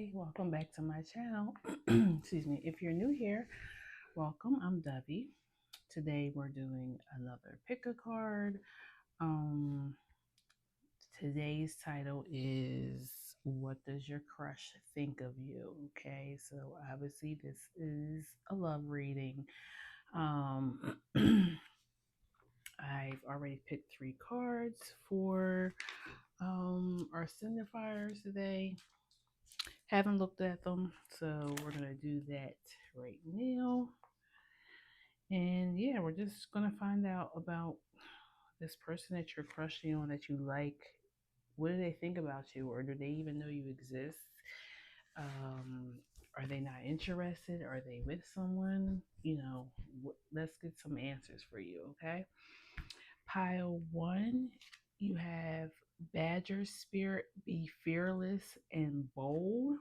Hi, welcome back to my channel. Excuse me. If you're new here, welcome. I'm Dovey. Today we're doing another pick a card. Um, Today's title is What Does Your Crush Think of You? Okay, so obviously this is a love reading. Um, I've already picked 3 cards for our signifiers today. Haven't looked at them, so we're gonna do that right now. And yeah, we're just gonna find out about this person that you're crushing on, that you like. What do they think about you, or do they even know you exist? Um, are they not interested? Are they with someone? Let's get some answers for you, okay? Pile one, you have Badger Spirit, be fearless and bold.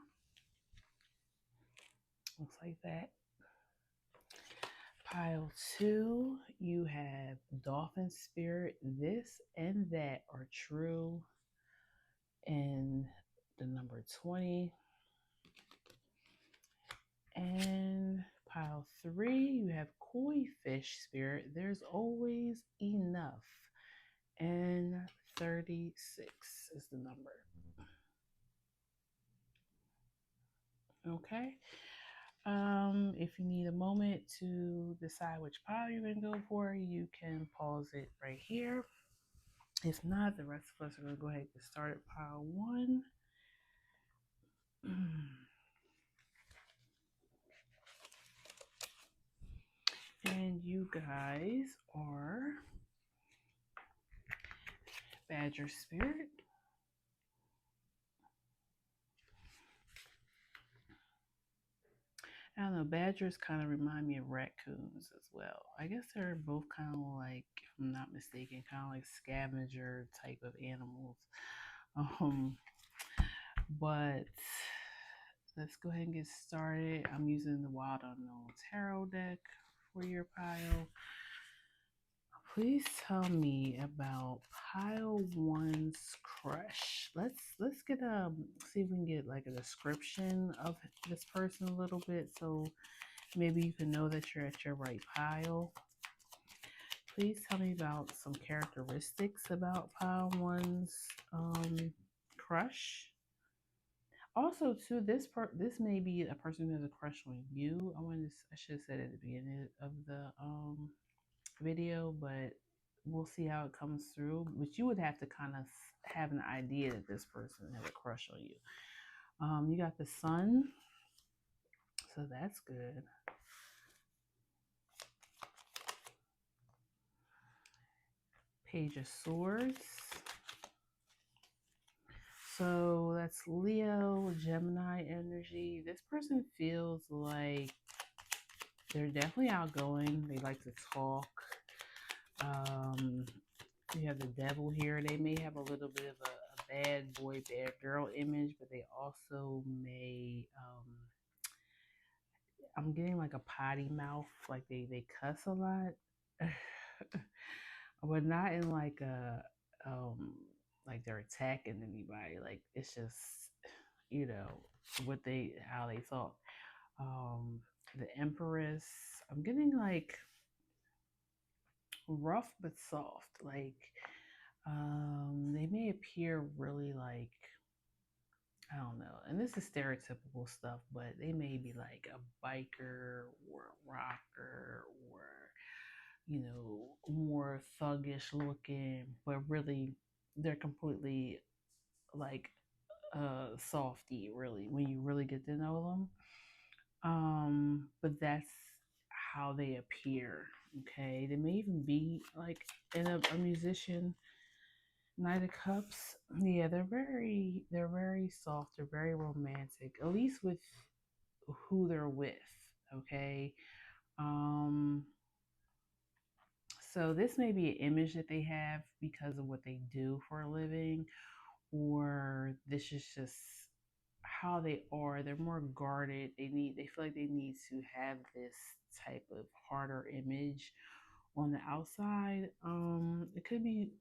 Looks like that. Pile two, you have Dolphin Spirit, this and that are true. And the number 20. And pile three, you have Koi Fish Spirit, there's always enough. And 36 is the number. Okay. If you need a moment to decide which pile you're going to go for, you can pause it right here. If not, the rest of us are going to go ahead and get started. Pile one. And you guys are Badger Spirit. I don't know, badgers kind of remind me of raccoons as well. I guess they're both kind of like, if I'm not mistaken, kind of like scavenger type of animals. Um, but let's go ahead and get started. I'm using the Wild Unknown Tarot deck for your pile. Please tell me about pile one's crush. Let's get see if we can get like a description of this person a little bit, so maybe you can know that you're at your right pile. Please tell me about some characteristics about pile one's crush. Also, too, this may be a person who has a crush on you. I should have said it at the beginning of the video, but we'll see how it comes through. But you would have to kind of have an idea that this person has a crush on you. You got the sun, so that's good. Page of Swords. So that's Leo, Gemini energy. This person feels like they're definitely outgoing. They like to talk. You have the devil here. They may have a little bit of a bad boy, bad girl image, but they also may, I'm getting like a potty mouth, like they cuss a lot, but not in like they're attacking anybody. Like it's just, you know, how they talk. The Empress, I'm getting like rough but soft. Like they may appear really like, I don't know, and this is stereotypical stuff, but they may be like a biker or a rocker or, more thuggish looking, but really they're completely like softy, really, when you really get to know them. But that's how they appear. Okay, they may even be like in a musician. Knight of Cups, yeah, they're very soft, they're very romantic, at least with who they're with. Okay. um so this may be an image that they have because of what they do for a living, or this is just how they are. They're more guarded. They feel like they need to have this type of harder image on the outside. It could be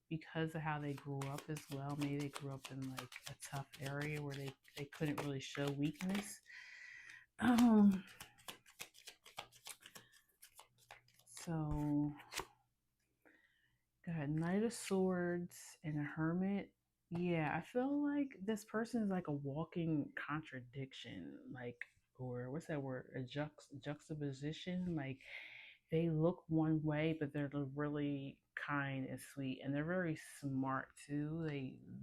because of how they grew up as well. Maybe they grew up in like a tough area where they couldn't really show weakness. Um, so got Knight of Swords and a Hermit. Yeah, I feel like this person is like a walking contradiction, like, or what's that word? A juxtaposition. Like they look one way, but they're really kind and sweet, and they're very smart too.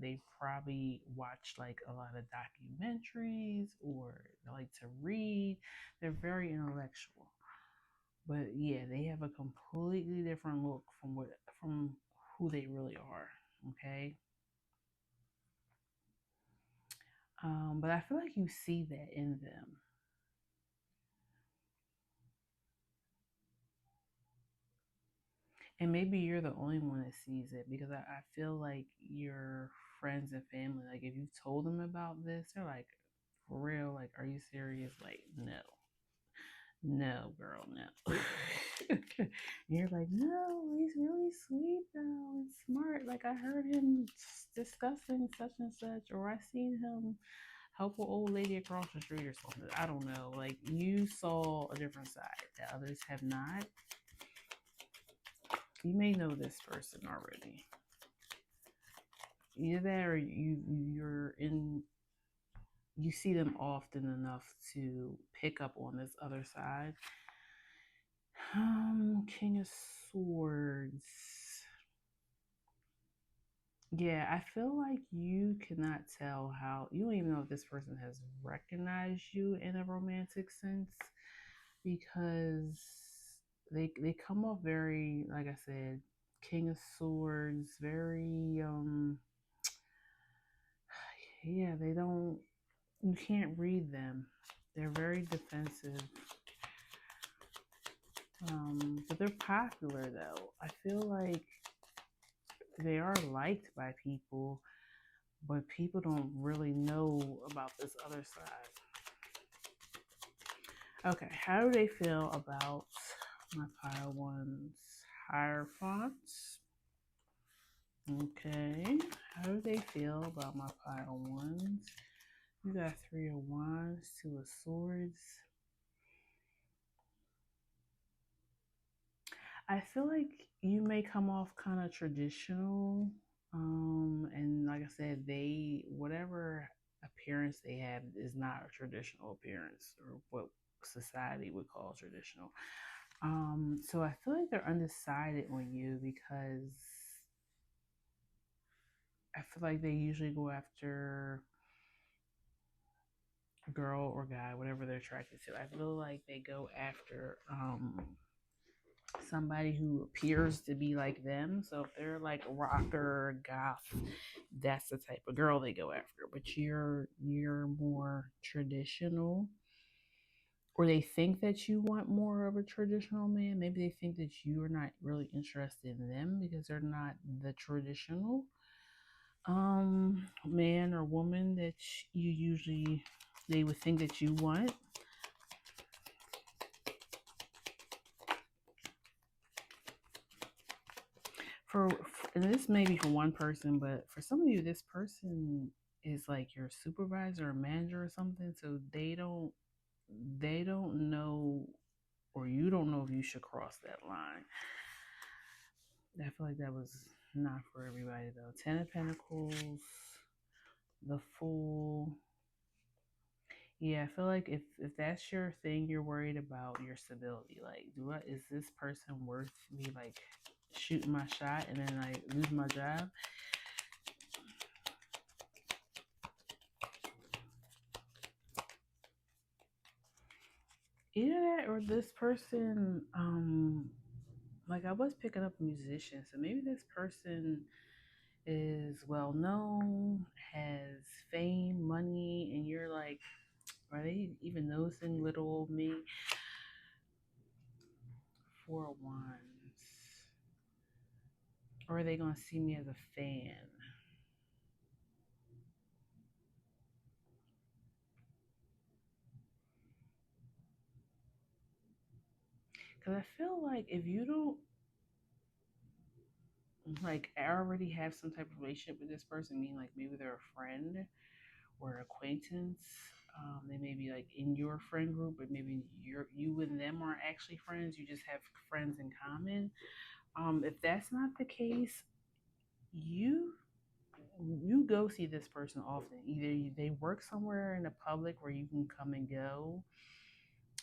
They probably watch like a lot of documentaries or they like to read. They're very intellectual. But yeah, they have a completely different look from who they really are. Okay. But I feel like you see that in them. And maybe you're the only one that sees it because I feel like your friends and family, like if you told them about this, they're like, for real, like, are you serious? Like, no, no, girl, no. And you're like, no, he's really sweet though and smart. Like I heard him discussing such and such, or I seen him help an old lady across the street or something. I don't know. Like you saw a different side that others have not. You may know this person already. Either that or you're in you see them often enough to pick up on this other side. King of Swords. Yeah, I feel like you cannot tell how you don't even know if this person has recognized you in a romantic sense because they come off very, like I said, King of Swords, very yeah, they don't you can't read them. They're very defensive. But they're popular though. I feel like they are liked by people, but people don't really know about this other side. Okay, how do they feel about my pile ones? Hierophants. Okay, how do they feel about my pile ones? You got Three of Wands, Two of Swords. I feel like you may come off kind of traditional. And like I said, they, whatever appearance they have is not a traditional appearance or what society would call traditional. So I feel like they're undecided on you because I feel like they usually go after girl or guy, whatever they're attracted to. I feel like they go after somebody who appears to be like them. So if they're like rocker, goth, that's the type of girl they go after. But you're more traditional, or they think that you want more of a traditional man. Maybe they think that you are not really interested in them because they're not the traditional man or woman that you usually they would think that you want. And this may be for one person, but for some of you, this person is like your supervisor or manager or something. So they don't know, or you don't know if you should cross that line. I feel like that was not for everybody though. Ten of Pentacles, the Fool. Yeah, I feel like if that's your thing, you're worried about your stability. Like, is this person worth me like shooting my shot and then I lose my job? Either that or this person, like I was picking up a musician, so maybe this person is well known, has fame, money, and you're like, are they even noticing little old me? Four of Wands. Or are they gonna see me as a fan? Because I feel like if you don't, like I already have some type of relationship with this person, meaning like maybe they're a friend or an acquaintance. They may be like in your friend group, but maybe you and them aren't actually friends. You just have friends in common. If that's not the case, you you go see this person often. Either they work somewhere in the public where you can come and go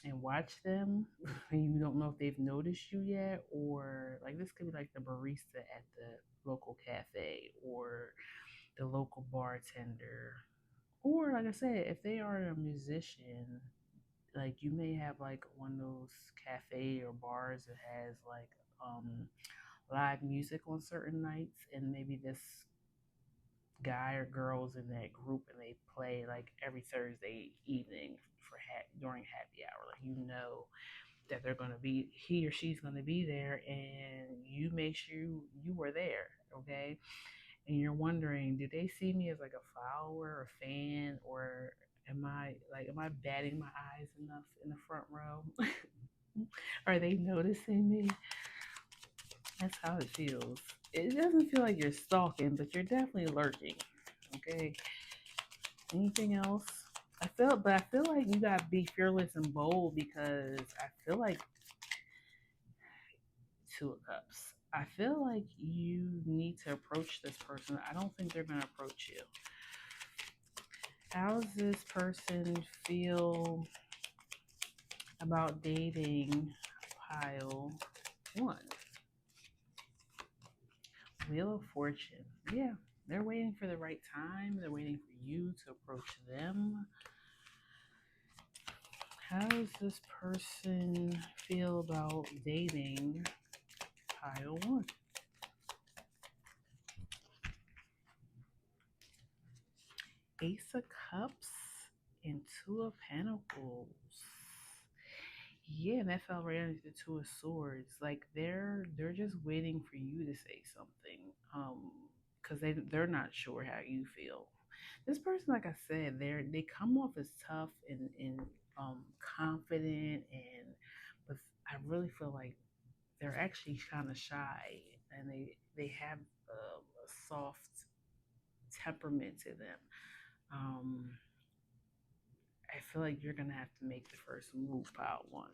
and watch them, and you don't know if they've noticed you yet, or like this could be like the barista at the local cafe or the local bartender. Or like I said, if they are a musician, like you may have like one of those cafe or bars that has like live music on certain nights, and maybe this guy or girls in that group and they play like every Thursday evening for during happy hour. Like you know that they're gonna be he or she's gonna be there, and you make sure you were there, okay? And you're wondering, do they see me as like a follower or fan, or am I batting my eyes enough in the front row? Are they noticing me? That's how it feels. It doesn't feel like you're stalking, but you're definitely lurking. Okay. Anything else? I feel like you gotta be fearless and bold, because I feel like Two of Cups. I feel like you need to approach this person. I don't think they're gonna approach you. How does this person feel about dating? Pile one. Wheel of Fortune. Yeah, they're waiting for the right time. They're waiting for you to approach them. How does this person feel about dating? Pile one. Ace of Cups and Two of Pentacles. Yeah, and that fell right into the Two of Swords. Like they're just waiting for you to say something. Because they're not sure how you feel. This person, like I said, they come off as tough and confident, and but I really feel like they're actually kind of shy, and they have a soft temperament to them. Um, I feel like you're gonna have to make the first move, pile one.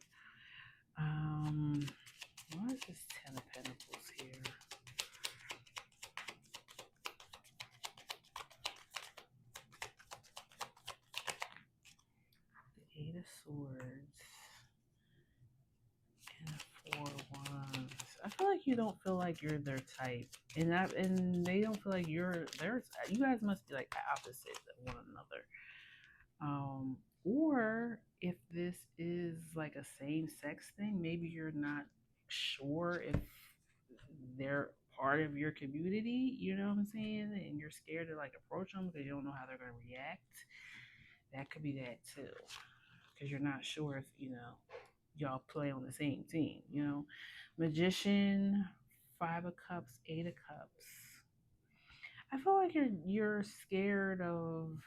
Um, why is this Ten of Pentacles here? The Eight of Swords and the Four of Wands. I feel like you don't feel like you're their type, and they don't feel like you're their. You guys must be like opposites of one another. Or if this is like a same sex thing, maybe you're not sure if they're part of your community, you know what I'm saying? And you're scared to like approach them because you don't know how they're going to react. That could be that too. Because you're not sure if, y'all play on the same team, Magician, Five of Cups, Eight of Cups. I feel like you're scared of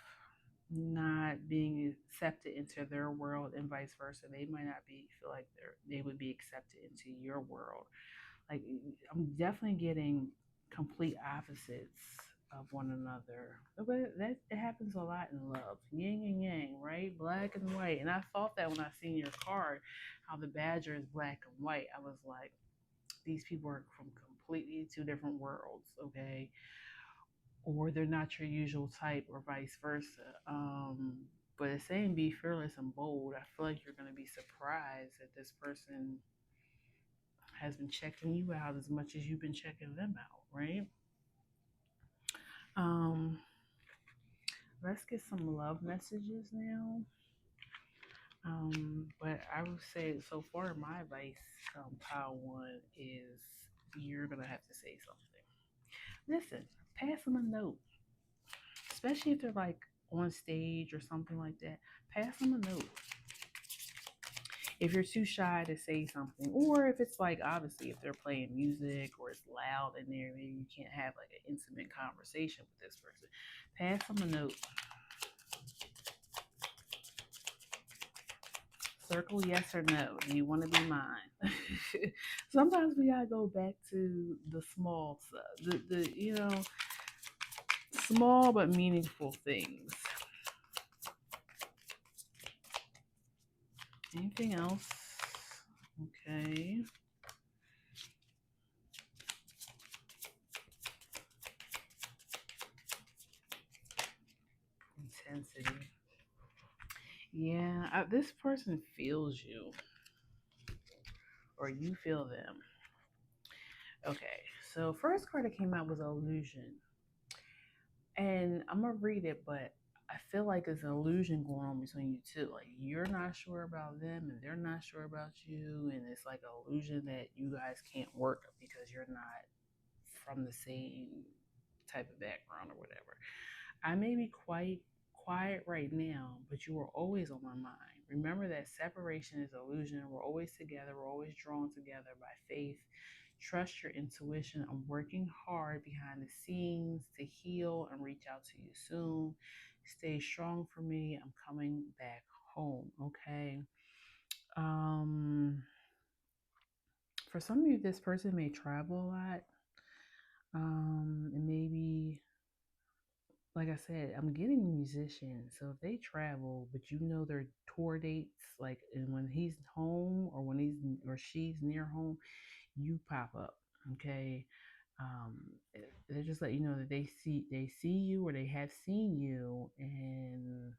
not being accepted into their world and vice versa. They might not feel like they would be accepted into your world. Like I'm definitely getting complete opposites of one another. But that it happens a lot in love. Yin and yang, right? Black and white. And I thought that when I seen your card, how the badger is black and white. I was like, these people are from completely two different worlds, okay? Or they're not your usual type, or vice versa. But it's saying be fearless and bold. I feel like you're going to be surprised that this person has been checking you out as much as you've been checking them out, right? Um, let's get some love messages now. But I would say so far, my advice, pile one, is you're gonna have to say something. Listen, pass them a note, especially if they're like on stage or something like that. Pass them a note. If you're too shy to say something, or if it's like obviously if they're playing music or it's loud in there, maybe you can't have like an intimate conversation with this person. Pass them a note. Circle yes or no. Do you want to be mine? Sometimes we gotta go back to the small stuff, the small but meaningful things. Anything else? Okay. Intensity. Yeah, this person feels you, or you feel them. Okay, so first card that came out was illusion, and I'm gonna read it, but I feel like there's an illusion going on between you two. Like you're not sure about them, and they're not sure about you, and it's like an illusion that you guys can't work because you're not from the same type of background or whatever. I may be quite quiet right now, but you are always on my mind. Remember that separation is illusion. We're always together. We're always drawn together by faith. Trust your intuition. I'm working hard behind the scenes to heal and reach out to you soon. Stay strong for me. I'm coming back home. Okay. Um, for some of you, this person may travel a lot. And maybe like I said, I'm getting musicians. So if they travel, but you know their tour dates, like and when he's home or when he's or she's near home, you pop up. Okay. Um, they just let you know that they see you or they have seen you and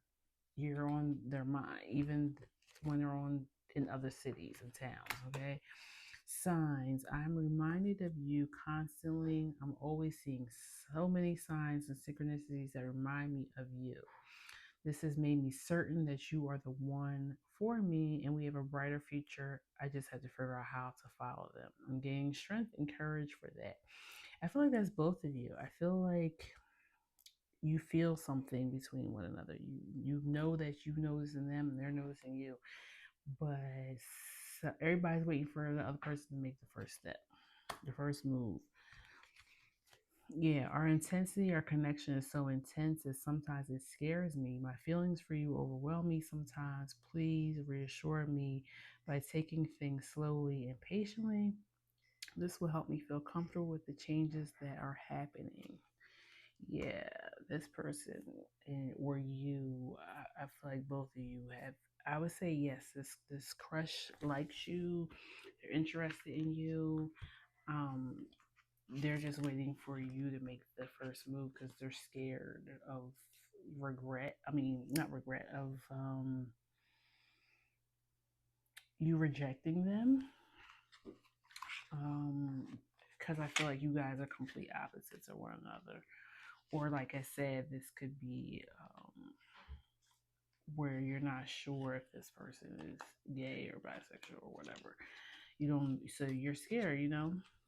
you're on their mind, even when they're on in other cities and towns. Okay. Signs. I'm reminded of you constantly. I'm always seeing so many signs and synchronicities that remind me of you. This has made me certain that you are the one for me and we have a brighter future. I just had to figure out how to follow them. I'm gaining strength and courage for that. I feel like that's both of you. I feel like you feel something between one another. You know that you noticing them and they're noticing you, but everybody's waiting for the other person to make the first step, the first move. Yeah, our intensity, our connection is so intense that sometimes it scares me. My feelings for you overwhelm me sometimes. Please reassure me by taking things slowly and patiently. This will help me feel comfortable with the changes that are happening. Yeah, this person or you, I feel like both of you have. I would say yes. This crush likes you. They're interested in you. Um, they're just waiting for you to make the first move because they're scared of regret. I mean, not regret of you rejecting them. Because I feel like you guys are complete opposites of one another. Or, like I said, this could be where you're not sure if this person is gay or bisexual or whatever. You don't, so you're scared,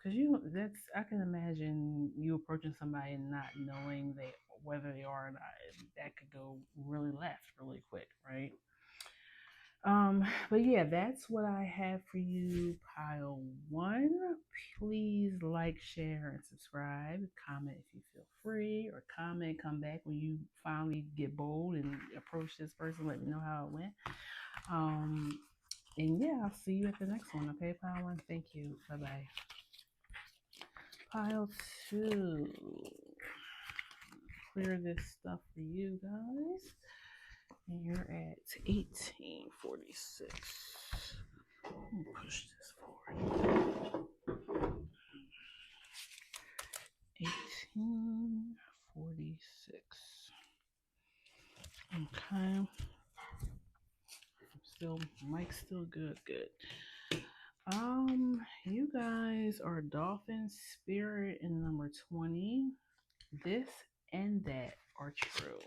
because that's, I can imagine you approaching somebody and not knowing whether they are or not. That could go really left really quick, right? But yeah, that's what I have for you, pile one. Please like, share, and subscribe. Comment if you feel free, or come back when you finally get bold and approach this person. Let me know how it went. Um, and yeah, I'll see you at the next one. Okay, pile one. Thank you. Bye bye. Pile two. Clear this stuff for you guys. And you're at 1846. Push this forward. 1846. Okay. Still, Mike's still good. Good. You guys are Dolphin Spirit in number 20. This and that are true.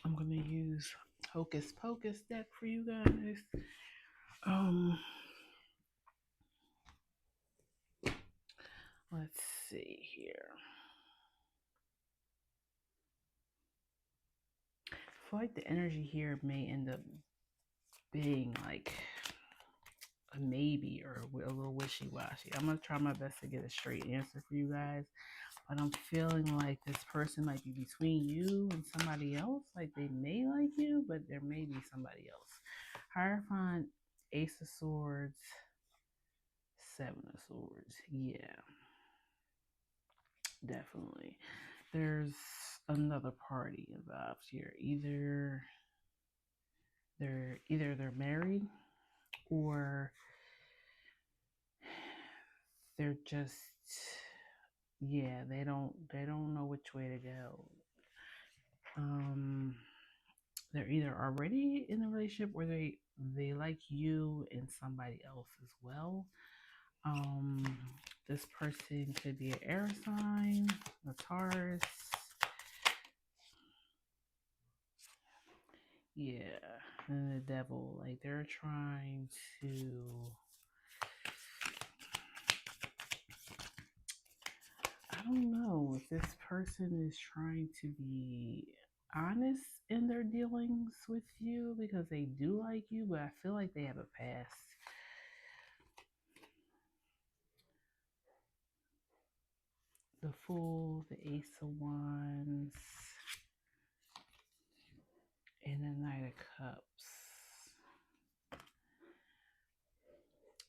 I'm gonna use Hocus Pocus deck for you guys. Um, let's see here. I feel like the energy here may end up being like a maybe or a little wishy-washy. I'm gonna try my best to get a straight answer for you guys, but I'm feeling like this person might be between you and somebody else. Like they may like you, but there may be somebody else. Hierophant, Ace of Swords, Seven of Swords. Yeah, definitely. There's another party involved here. Either they're married or they're just, yeah, they don't know which way to go. Um they're either already in a relationship or they like you and somebody else as well. Um this person could be an air sign, a Taurus. Yeah, and the devil, like they're trying to, I don't know if this person is trying to be honest in their dealings with you because they do like you, but I feel like they have a past. The Fool, the Ace of Wands, and the Knight of Cups.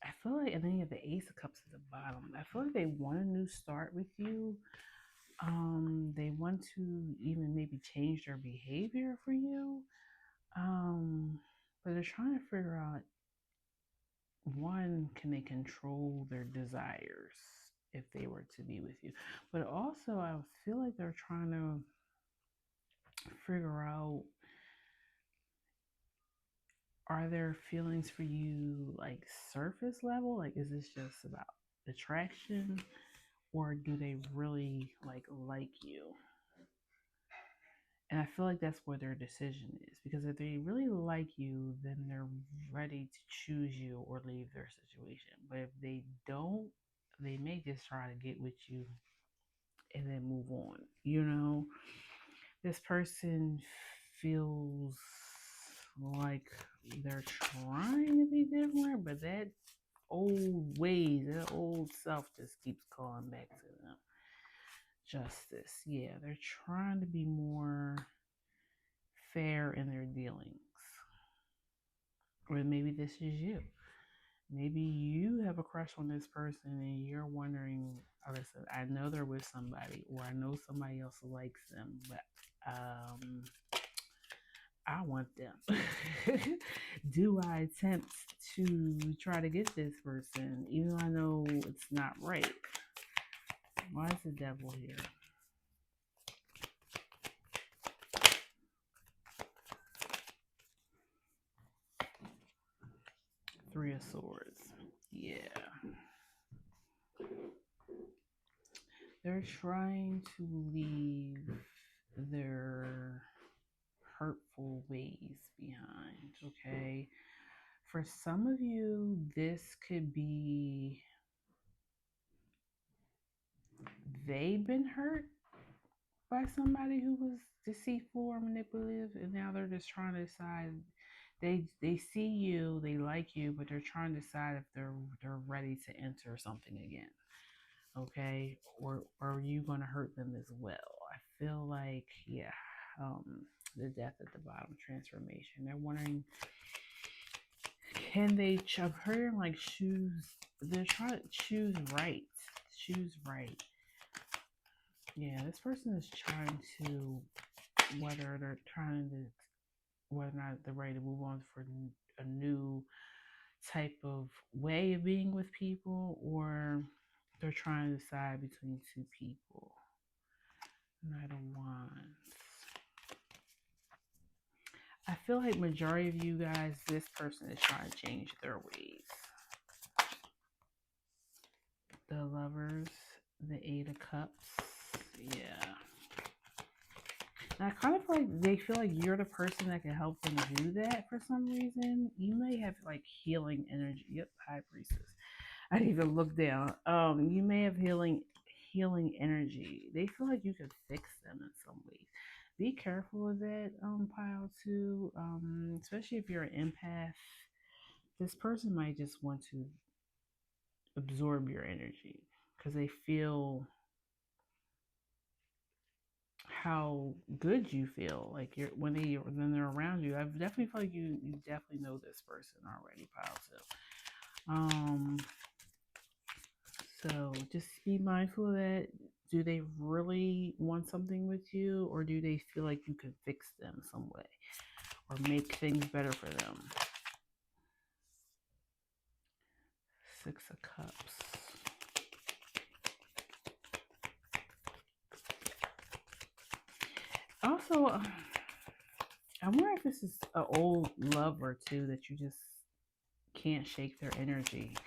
I feel like, and then you have the Ace of Cups at the bottom. I feel like they want a new start with you. They want to even maybe change their behavior for you. But they're trying to figure out, one, can they control their desires if they were to be with you? But also, I feel like they're trying to figure out, are their feelings for you like surface level? Like, is this just about attraction, or do they really like you? And I feel like that's where their decision is, because if they really like you, then they're ready to choose you or leave their situation. But if they don't, they may just try to get with you and then move on. This person feels like they're trying to be different, but that old ways, that old self just keeps calling back to them. Justice. Yeah, they're trying to be more fair in their dealings. Or maybe this is you. Maybe you have a crush on this person and you're wondering, oh, listen, I know they're with somebody, or I know somebody else likes them, but I want them. Do I attempt to try to get this person, even though I know it's not right? Why is the devil here? Three of Swords. Yeah. They're trying to leave their hurtful ways behind, okay? For some of you, this could be they've been hurt by somebody who was deceitful or manipulative, and now they're just trying to decide. They see you, they like you, but they're trying to decide if they're ready to enter something again. Okay, or are you gonna hurt them as well? I feel like, yeah, the death at the bottom, transformation. They're wondering, can they? I'm hearing like choose. They're trying to choose right. Choose right. Yeah, this person is trying to, whether they're trying to, whether or not they're ready to move on for a new type of way of being with people, or they're trying to decide between two people. Knight of Wands. I feel like majority of you guys, this person is trying to change their ways. The Lovers, the Eight of Cups. Yeah. And I kind of feel like they feel like you're the person that can help them do that for some reason. You may have like healing energy. Yep, High Priestess. I didn't even look down. You may have healing energy. They feel like you could fix them in some ways. Be careful with that, pile too. Especially if you're an empath. this person might just want to absorb your energy because they feel how good you feel like you're when they're around you. I definitely feel like you definitely know this person already, positive. So just be mindful of that. Do they really want something with you, or do they feel like you can fix them some way or make things better for them? Six of Cups. Also, I wonder if this is an old lover too that you just can't shake their energy,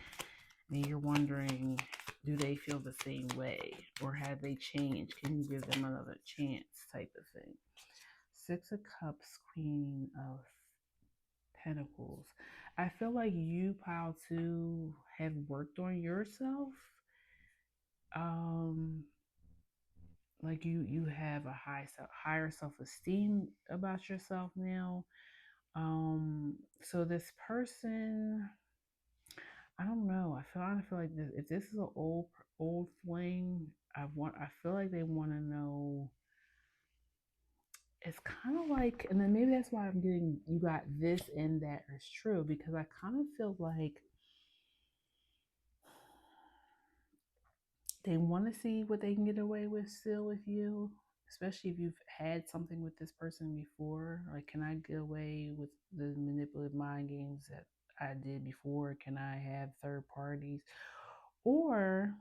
and you're wondering, do they feel the same way, or have they changed? Can you give them another chance, type of thing? Six of Cups, Queen of Pentacles. I feel like you, Pile 2, have worked on yourself. Um, like you have a higher self esteem about yourself now. So this person, I don't know. I feel like this. If this is an old flame, I feel like they want to know. It's kind of like, and then maybe that's why I'm getting you got this and that is true, because I kind of feel like they want to see what they can get away with still with you, especially if you've had something with this person before. Like, can I get away with the manipulative mind games that I did before? Can I have third parties? Or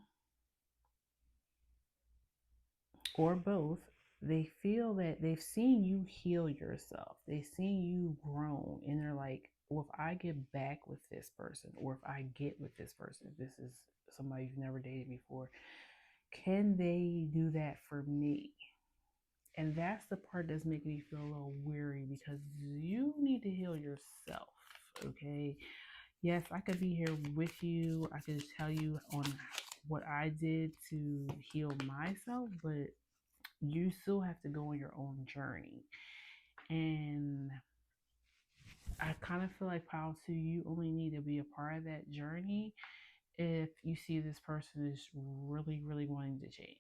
or both. They feel that they've seen you heal yourself. They've seen you grown, and they're like, well, if I get back with this person, or if I get with this person, if this is somebody you've never dated before, can they do that for me? And that's the part that's making me feel a little weary, because you need to heal yourself. Okay. Yes, I could be here with you. I could tell you on what I did to heal myself, but you still have to go on your own journey. And I kind of feel like, Pile 2, you only need to be a part of that journey if you see this person is really, really wanting to change.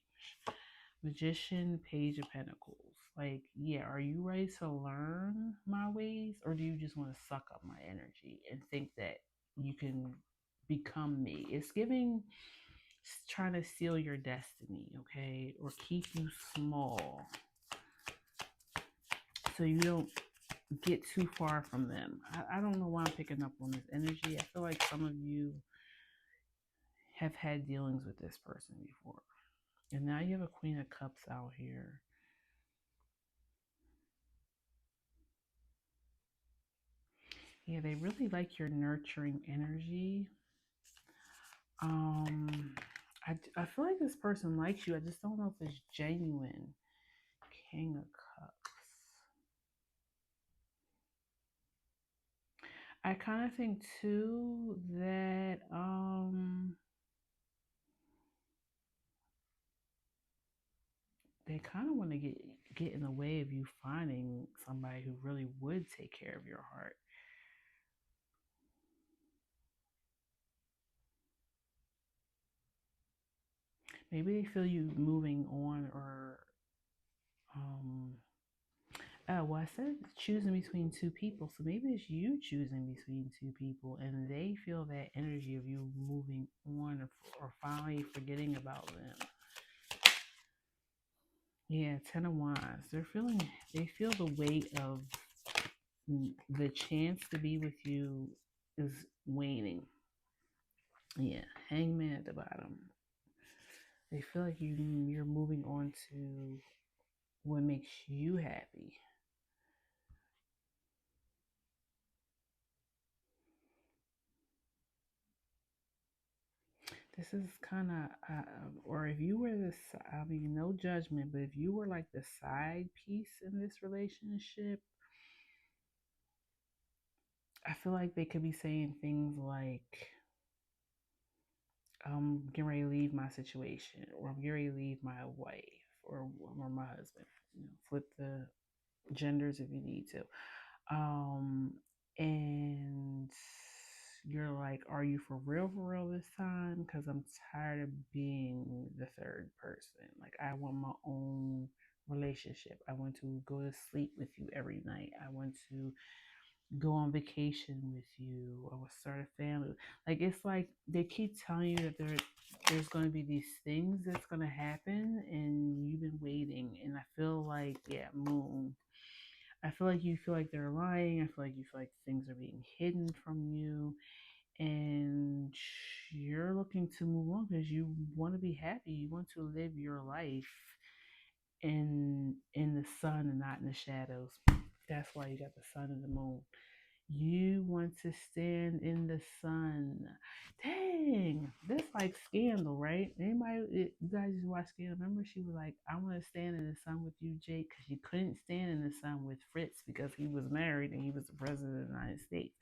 Magician, Page of Pentacles. Like, yeah, are you ready to learn my ways, or do you just want to suck up my energy and think that you can become me? It's giving trying to steal your destiny, okay, or keep you small so you don't get too far from them. I don't know why I'm picking up on this energy. I feel like some of you have had dealings with this person before. And now you have a Queen of Cups out here. Yeah, they really like your nurturing energy. Um, I feel like this person likes you. I just don't know if it's genuine. King of Cups. I kind of think too that they kind of want to get in the way of you finding somebody who really would take care of your heart. Maybe they feel you moving on, or um well, I said choosing between two people, so maybe it's you choosing between two people, and they feel that energy of you moving on, or finally forgetting about them. Yeah, Ten of Wands. They feel the weight of the chance to be with you is waning. Yeah, Hangman at the bottom. They feel like you're moving on to what makes you happy. This is kind of, or if you were this, I mean, no judgment, but if you were like the side piece in this relationship, I feel like they could be saying things like, I'm getting ready to leave my situation, or I'm getting ready to leave my wife, or my husband. Flip the genders if you need to. And you're like, are you for real this time? Because I'm tired of being the third person. Like, I want my own relationship. I want to go to sleep with you every night. I want to go on vacation with you. I want to start a family. Like, it's like they keep telling you that there's going to be these things that's going to happen, and you've been waiting. And I feel like, yeah, moon. I feel like you feel like they're lying. I feel like you feel like things are being hidden from you, and you're looking to move on because you want to be happy. You want to live your life in the sun and not in the shadows. That's why you got the sun and the moon. You want to stand in the sun. Dang, that's like Scandal, right? You guys just watch Scandal? Remember, she was like, "I want to stand in the sun with you, Jake," because she couldn't stand in the sun with Fritz because he was married and he was the president of the United States.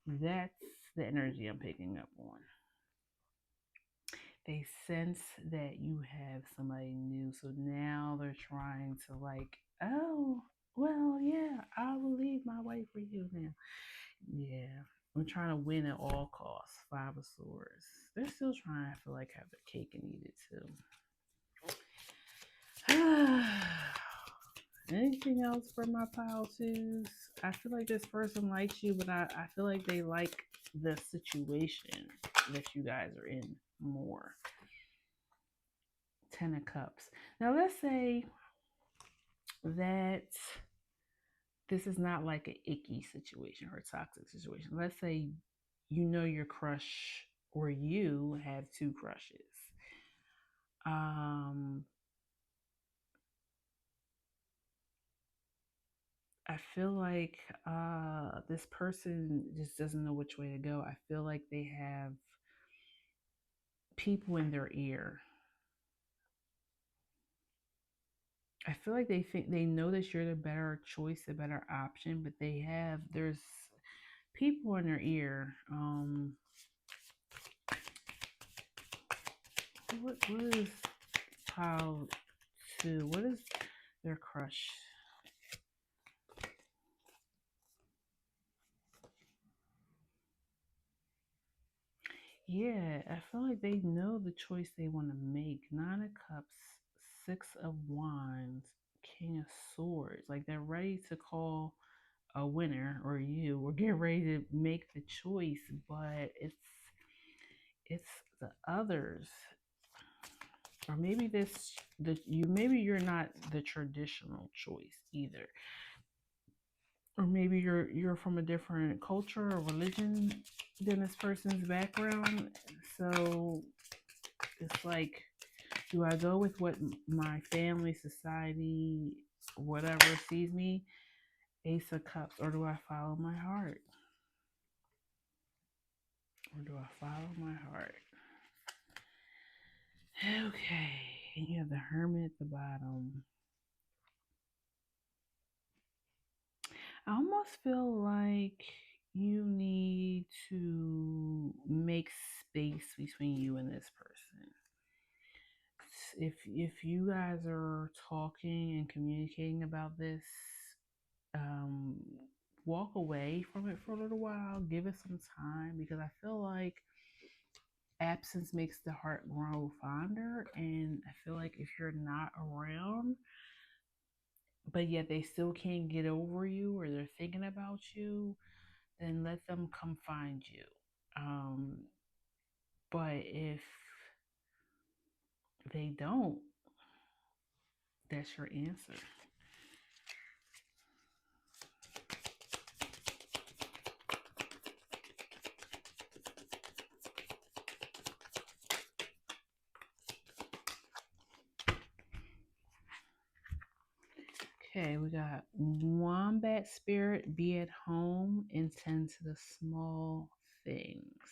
That's the energy I'm picking up on. They sense that you have somebody new, so now they're trying to like, oh, well, yeah, I will leave my wife for you now. Yeah, I'm trying to win at all costs. Five of Swords. They're still trying. I feel like have their cake and eat it too. Anything else for my pile twos? I feel like this person likes you, but I feel like they like the situation that you guys are in more. Ten of Cups. Now let's say that this is not like an icky situation or a toxic situation. Let's say you know your crush or you have two crushes. Um, I feel like this person just doesn't know which way to go. I feel like they have people in their ear. I feel like they think they know that you're the better choice, the better option, but there's people in their ear. What is pile two? What is their crush? Yeah, I feel like they know the choice they want to make. Nine of Cups, Six of Wands, King of Swords. Like they're ready to call a winner or you or get ready to make the choice, but it's the others. Or maybe maybe you're not the traditional choice either. Or maybe you're from a different culture or religion than this person's background. So it's like, do I go with what my family, society, whatever sees me? Ace of Cups, or do I follow my heart? Or do I follow my heart? Okay, and you have the Hermit at the bottom. I almost feel like you need to make space between you and this person. If you guys are talking and communicating about this, um, walk away from it for a little while. Give it some time because I feel like absence makes the heart grow fonder, and I feel like if you're not around, but yet they still can't get over you or they're thinking about you, then let them come find you. Um, but if they don't, that's your answer. Okay, we got Wombat Spirit, be at home and tend to the small things.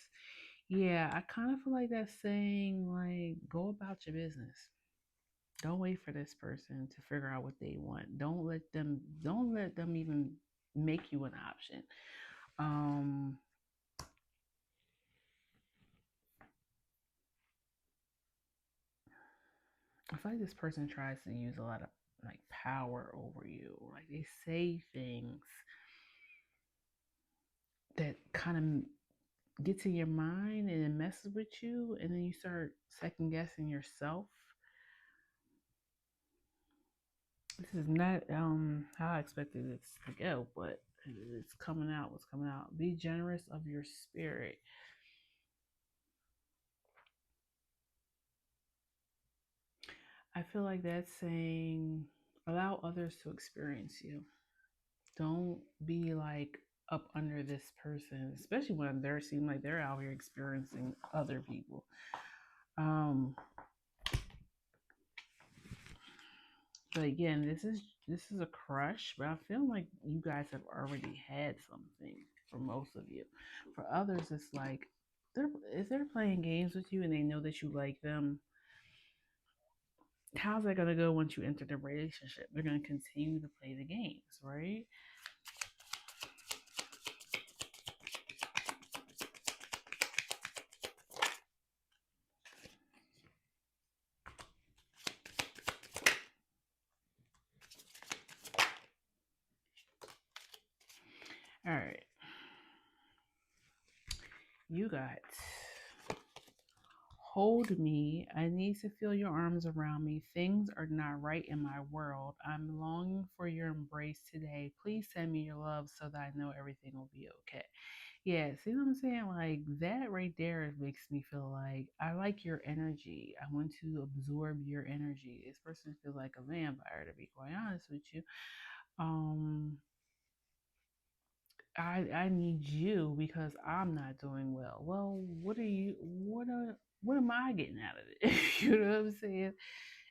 Yeah, I kind of feel like that's saying, like, go about your business. Don't wait for this person to figure out what they want. Don't let them even make you an option. Um, I feel like this person tries to use a lot of like power over you. Like they say things that kind of gets in your mind and it messes with you, and then you start second guessing yourself. This is not how I expected this to go, but it's coming out. What's coming out? Be generous of your spirit. I feel like that's saying allow others to experience you. Don't be like up under this person, especially when they're seem like they're out here experiencing other people. Um, but again, this is a crush, but I feel like you guys have already had something for most of you. For others, it's like they're if they're playing games with you and they know that you like them. How's that gonna go once you enter the relationship? They're gonna continue to play the games, right? All right, you got hold me. I need to feel your arms around me. Things are not right in my world. I'm longing for your embrace today. Please send me your love so that I know everything will be okay. Yeah, see what I'm saying? Like that right there makes me feel like I like your energy. I want to absorb your energy. This person feels like a vampire, to be quite honest with you. Um, I need you because I'm not doing well. Well, what am I getting out of it? You know what I'm saying?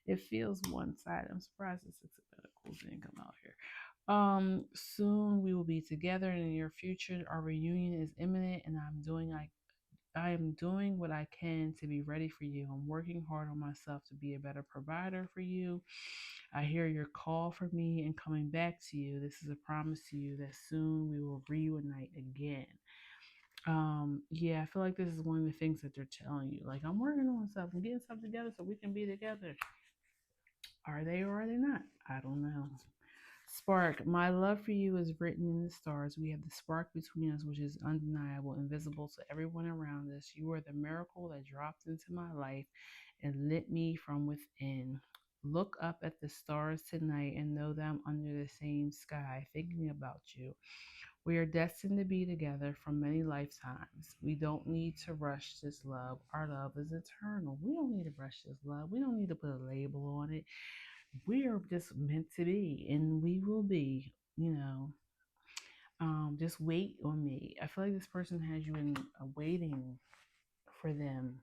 It feels one sided. I'm surprised the Six of Pentacles didn't come out here. Soon we will be together in the near future. Our reunion is imminent, and I am doing what I can to be ready for you. I'm working hard on myself to be a better provider for you. I hear your call for me and coming back to you. This is a promise to you that soon we will reunite again. Yeah, I feel like this is one of the things that they're telling you. Like, I'm working on stuff, I'm getting stuff together so we can be together. Are they or are they not? I don't know. Spark, my love for you is written in the stars. We have the spark between us, which is undeniable, invisible to everyone around us. You are the miracle that dropped into my life and lit me from within. Look up at the stars tonight and know that I'm under the same sky, thinking about you. We are destined to be together for many lifetimes. We don't need to rush this love. Our love is eternal. We don't need to rush this love. We don't need to put a label on it. We are just meant to be, and we will be, just wait on me. I feel like this person has you in waiting for them.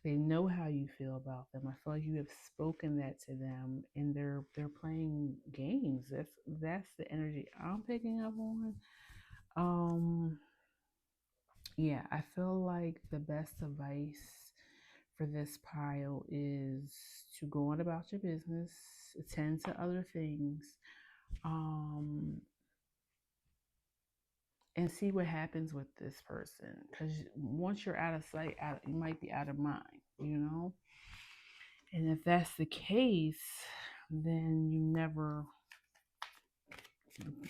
They know how you feel about them. I feel like you have spoken that to them, and they're playing games. That's the energy I'm picking up on. Um, yeah, I feel like the best advice for this pile is to go on about your business, attend to other things, um, and see what happens with this person. Because once you're out of sight, you might be out of mind, you know? And if that's the case, then you never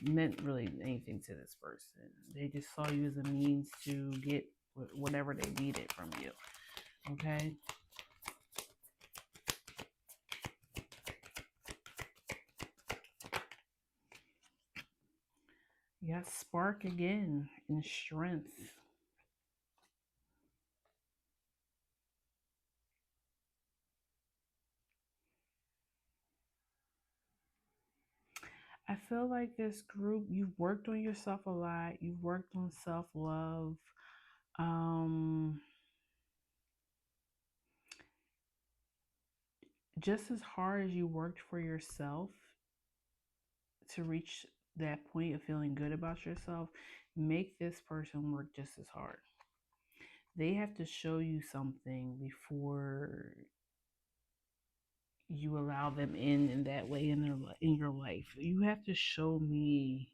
meant really anything to this person. They just saw you as a means to get whatever they needed from you. Okay? Yes, spark again in strength. I feel like this group, you've worked on yourself a lot. You've worked on self love. Um, just as hard as you worked for yourself to reach that point of feeling good about yourself, make this person work just as hard. They have to show you something before you allow them in that way in your life. You have to show me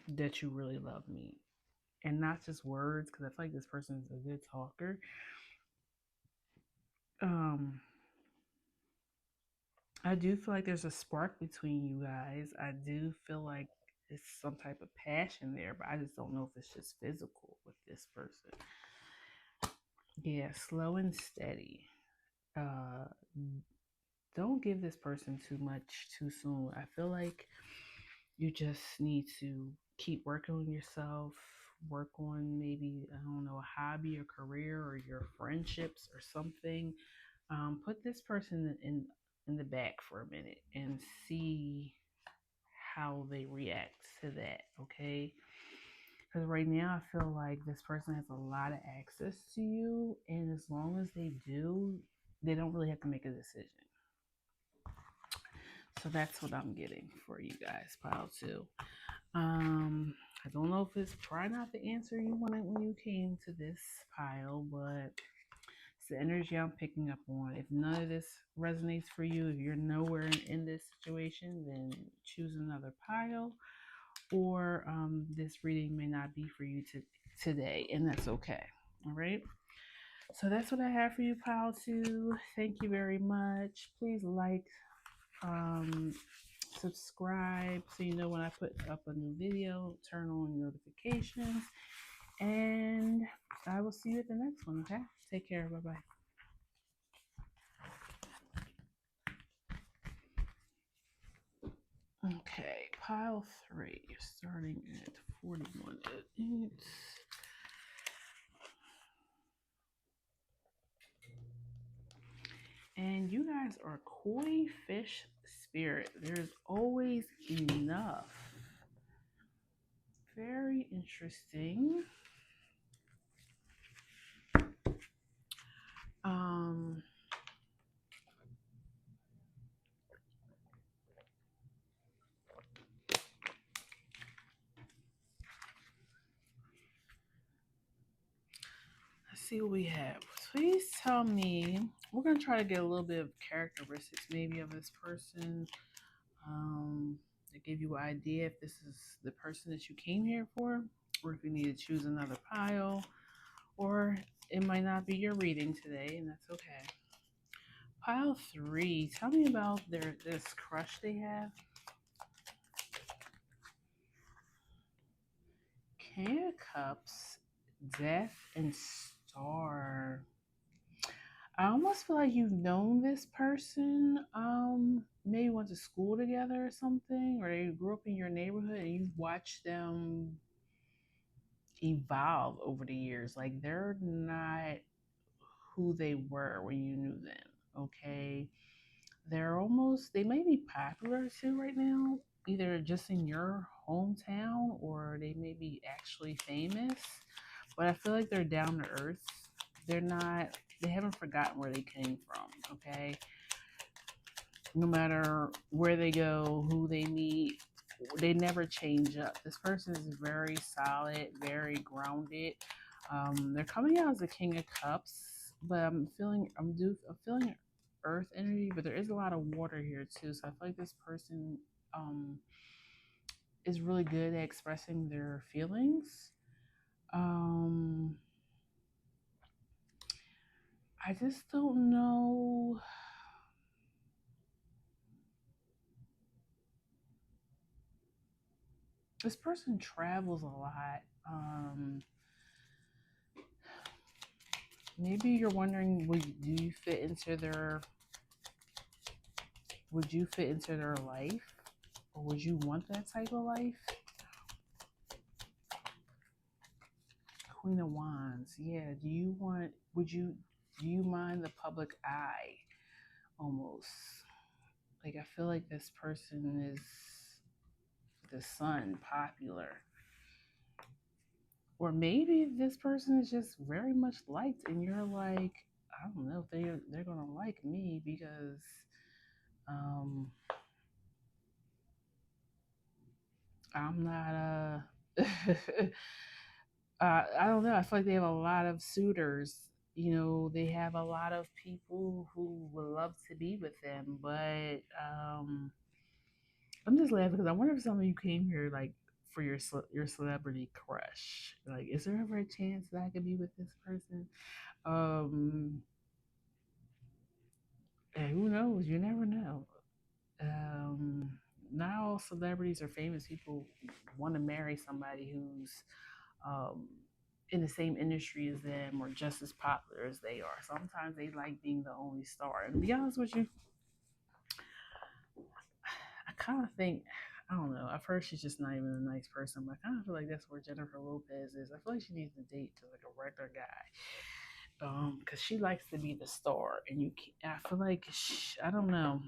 that you really love me, and not just words, because I feel like this person is a good talker. Um, I do feel like there's a spark between you guys. I do feel like it's some type of passion there, but I just don't know if it's just physical with this person. Yeah, slow and steady. Uh, don't give this person too much too soon. I feel like you just need to keep working on yourself, work on maybe, I don't know, a hobby or career or your friendships or something. Put this person in the back for a minute and see how they react to that, okay? Because right now I feel like this person has a lot of access to you, and as long as they do, they don't really have to make a decision. So that's what I'm getting for you guys, pile two. I don't know if it's try not to answer you when you came to this pile, but it's the energy I'm picking up on. If none of this resonates for you, if you're nowhere in this situation, then choose another pile, or this reading may not be for you today, and that's okay. All right. So that's what I have for you, pile two. Thank you very much. Please like, um, subscribe so you know when I put up a new video, turn on notifications, and I will see you at the next one. Okay. Take care. Bye bye. Okay, pile three, starting at 41 at 8. And you guys are koi fish spirit. There's always enough. Very interesting. Um, let's see what we have. Please tell me. We're gonna try to get a little bit of characteristics, maybe, of this person. To give you an idea if this is the person that you came here for, or if you need to choose another pile, or it might not be your reading today, and that's okay. Pile three. Tell me about this crush they have. King of Cups, Death, and Star. I almost feel like you've known this person. Maybe went to school together or something, or they grew up in your neighborhood and you've watched them evolve over the years. Like they're not who they were when you knew them. Okay. They may be popular too right now, either just in your hometown or they may be actually famous. But I feel like they're down to earth. They haven't forgotten where they came from, okay? No matter where they go, who they meet, they never change up. This person is very solid, very grounded. They're coming out as a King of Cups, but I'm feeling Earth energy, but there is a lot of water here too. So I feel like this person um, is really good at expressing their feelings. Um, I just don't know. This person travels a lot. Maybe you're wondering, would you fit into their life, or would you want that type of life? Queen of Wands. Yeah. Do you mind the public eye almost? Like, I feel like this person is the sun, popular. Or maybe this person is just very much liked and you're like, I don't know if they're gonna like me because um I'm not I don't know. I feel like they have a lot of suitors. You know, they have a lot of people who would love to be with them, but I'm just laughing because I wonder if some of you came here like for your celebrity crush. Like, is there ever a chance that I could be with this person? Um, and who knows? You never know. Um, not all celebrities or famous people want to marry somebody who's um, in the same industry as them or just as popular as they are. Sometimes they like being the only star. And to be honest with you, I kind of think, I don't know. At first, she's just not even a nice person, but I kind of feel like that's where Jennifer Lopez is. I feel like she needs to date to like a regular guy, because she likes to be the star, and you. Can't, I feel like I don't know.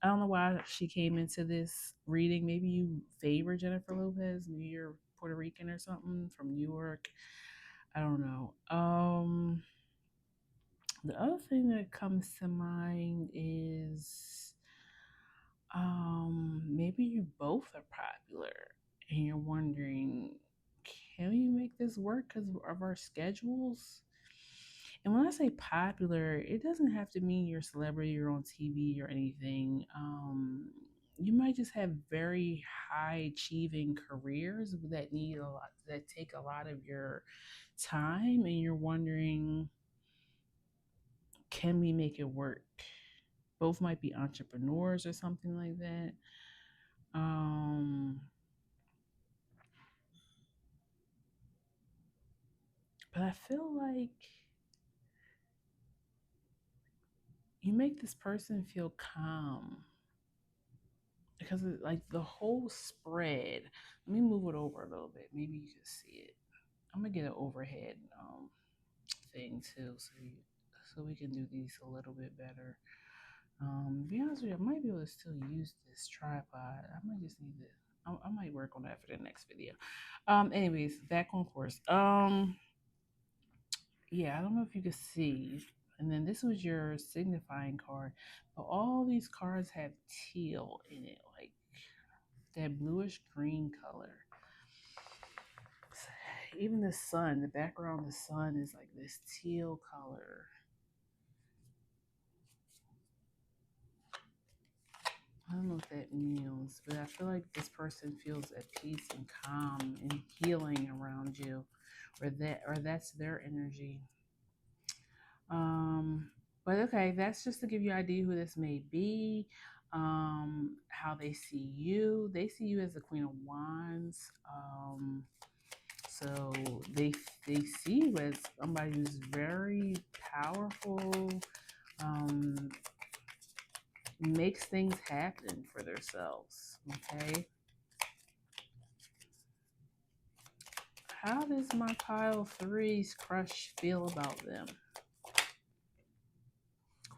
I don't know why she came into this reading. Maybe you favor Jennifer Lopez. Maybe you're Puerto Rican or something from New York. I don't know. The other thing that comes to mind is maybe you both are popular and you're wondering, can we make this work because of our schedules? And when I say popular, it doesn't have to mean you're a celebrity or on TV or anything. You might just have very high achieving careers that need a lot, that take a lot of your time, and you're wondering, can we make it work? Both might be entrepreneurs or something like that. Um, but I feel like you make this person feel calm because like the whole spread. Let me move it over a little bit. Maybe you can see it. I'm gonna get an overhead thing too, so we can do these a little bit better. To be honest with you, I might be able to still use this tripod. I might just need to. I might work on that for the next video. Anyways, back on course. Yeah, I don't know if you can see. And then this was your signifying card, but all these cards have teal in it, like that bluish green color. Even the sun, the background of the sun is like this teal color. I don't know what that means, but I feel like this person feels at peace and calm and healing around you, or that's their energy. Um, but okay, that's just to give you an idea who this may be, how they see you. They see you as the Queen of Wands. So they see you as somebody who's very powerful, um, makes things happen for themselves. Okay. How does my pile threes crush feel about them?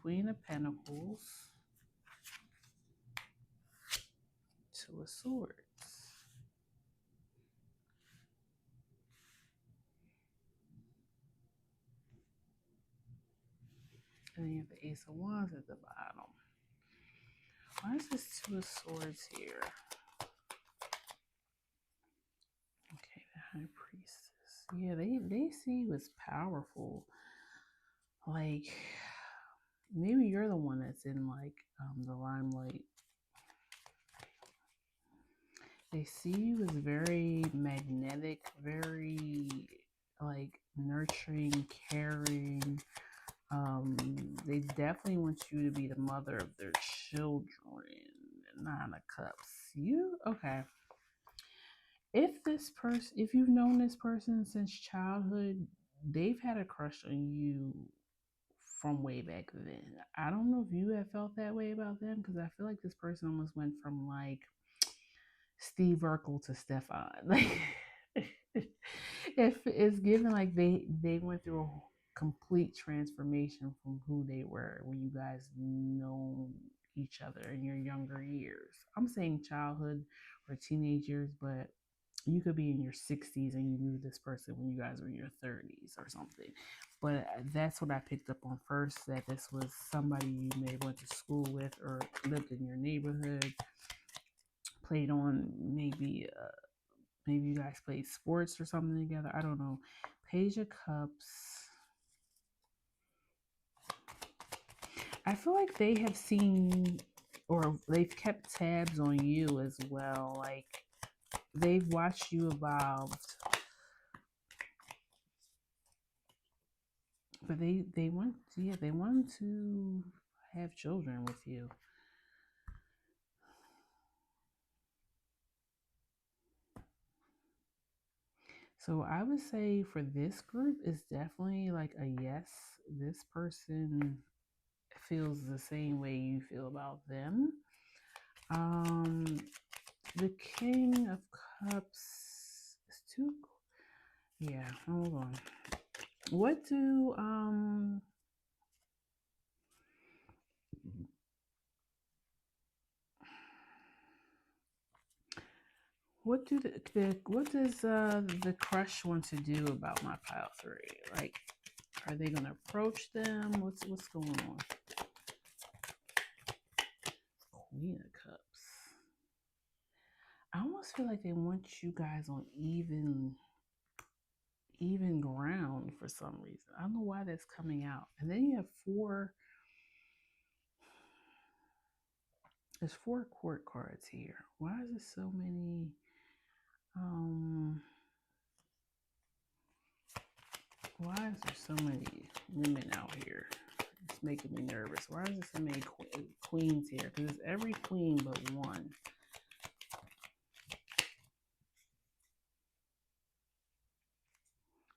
Queen of Pentacles, Two of Swords. And then you have the Ace of Wands at the bottom. Why is this Two of Swords here? Okay, the High Priestess. Yeah, they see you as powerful. Like, maybe you're the one that's in like the limelight. They see you as very magnetic, very like nurturing, caring. They definitely want you to be the mother of their children. Nine of Cups. You okay? If you've known this person since childhood, they've had a crush on you from way back then. I don't know if you have felt that way about them because I feel like this person almost went from like Steve Urkel to Stefan. Like if it's given like they went through a complete transformation from who they were when you guys know each other in your younger years. I'm saying childhood or teenage years, but you could be in your 60s and you knew this person when you guys were in your 30s or something. But that's what I picked up on first, that this was somebody you may have went to school with or lived in your neighborhood, played on maybe you guys played sports or something together. I don't know. Page of Cups. I feel like they have seen or they've kept tabs on you as well. Like they've watched you evolve. But they want to have children with you. So I would say for this group, it's definitely like a yes. This person feels the same way you feel about them. Um, the King of Cups is too. Yeah, hold on. What do what do the what does the crush want to do about my pile three? Like, are they gonna approach them? What's going on? Queen of Cups. I almost feel like they want you guys on even ground for some reason. I don't know why that's coming out. And then you have four. There's four court cards here. Why is there so many? Um, why is there so many women out here? It's making me nervous. Why is there so many queens here? Because it's every queen but one.